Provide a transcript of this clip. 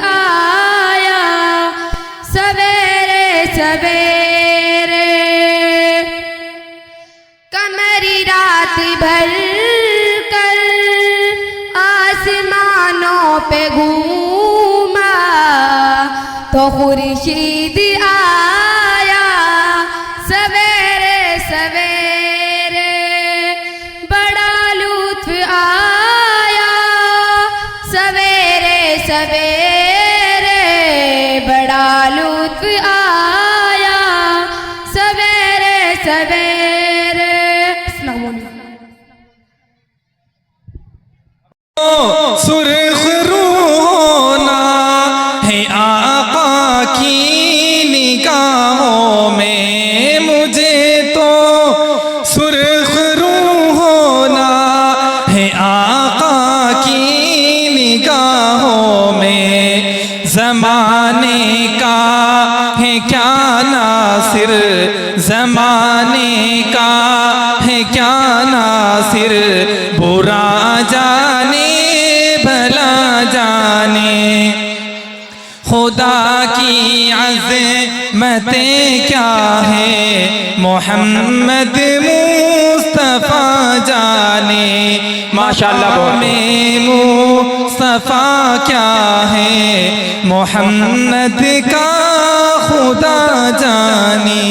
आया सवेरे सवेरे। कमरी रात भर कर आसमानों पे घूमा तो खुर्शीद आया सवेरे सवेरे। बड़ा लुत्फ आया सवेरे सवेरे, बड़ा लुत्फ आया सवेरे सवेरे। सुर्ख रूहोना है आका की निगाहों में, मुझे तो सुर्ख रूहोना है आका की निगाहों में। ज़माने का है क्या नासिर, ज़माने का है क्या नासिर, बुरा जाने भला जाने। खुदा की अज़मतें क्या है मोहम्मद मुस्तफ़ा जाने। माशाअल्लाह में मुस्तफ़ा क्या है मोहम्मद का खुदा जाने।